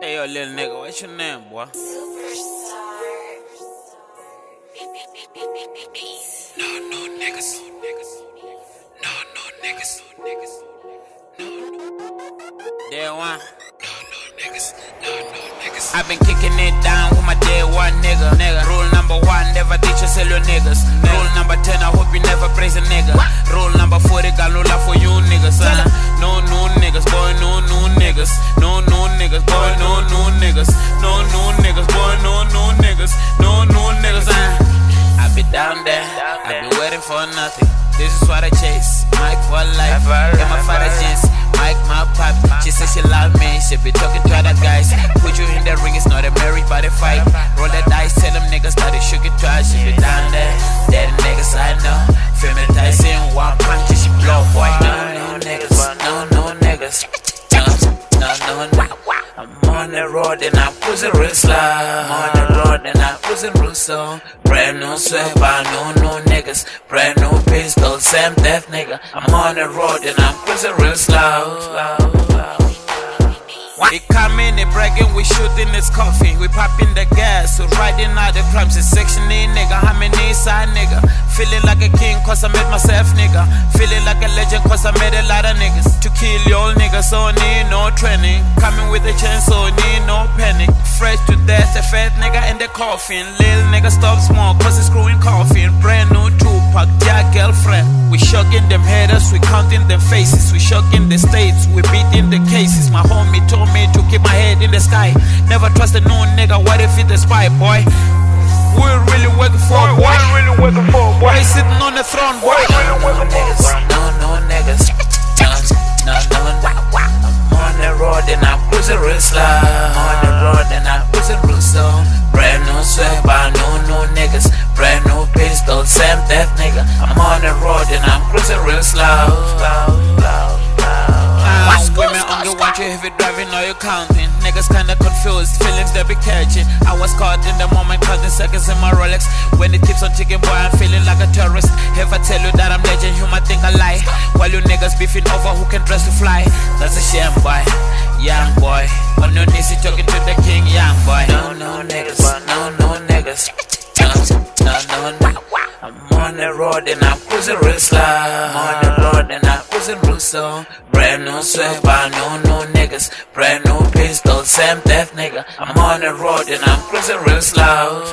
Hey, yo, little nigga, what's your name, boy? No niggas. No niggas. Day one. No niggas. I've been kicking it down with my day one nigga. Rule number 1, never teach us your niggas. Rule number 10, I hope you never praise a nigga. Rule number 40, got no love for you niggas. No new niggas, boy, no new niggas. No new niggas, boy, no new niggas. No new niggas, boy, no new niggas. No new niggas, I be down there, I be waiting for nothing. This is what I chase, Mike for life. Get my father jeans, Mike my pop. She says she love me, she be talking to other guys. Put you in the ring, it's not a marriage but a fight. Roll the dice, tell them niggas that they shook it twice. She be down there, dead niggas I know. Female Tyson, one punch, she blow boy. No niggas, no niggas. No. I'm on the road and I'm pushing real slow. I'm on the road and I'm pushing real slow. Brand new sweater, no niggas. Brand new pistol, same death nigga. I'm on the road and I'm pushing real slow. We come in, they bragging, we shooting this coffee. We popping the gas, so riding out the crimes. It's section E, nigga. I'm an inside nigga. Feeling like a king, cause I made myself, nigga. Feeling like a legend, cause I made a lot of niggas. To kill your niggas, so need no training. Coming with a chance, so need no panic. Fresh to death, a fat nigga in the coffin. Lil nigga stop smoke, cause it's screwing coffin. Brand new Tupac, yeah, girlfriend. We shocking them haters, we counting them faces. We shocking the states, we beating the cases. My homie told me to keep my head in the sky. Never trust a new nigga, what if it's a spy, boy? We're really working for, boy. Why sitting on the throne, boy? No niggas. I'm on the road and I'm cruising real slow. I'm on the road and I'm cruising real slow. Brand new sweater, no niggas. Brand new pistol, same death nigga. I'm on the road and I'm cruising real slow. Women on the watch, if you're driving or you're counting. Niggas kinda confused, feelings they be catching. I was caught in the moment, counting seconds in my Rolex. When it keeps on ticking, boy, I'm feeling like a terrorist. If I tell you that I'm legend, you might think I lie. While you niggas beefing over who can dress to fly. That's a shame, boy, young boy. On your knees, you talking to the king, young boy. No niggas, no niggas. No. I'm on the road and I'm cruising real slow. I'm on the road and I'm cruising real slow. Brand new sweater, no niggas. Brand new pistol, same death nigga. I'm on the road and I'm cruising real slow.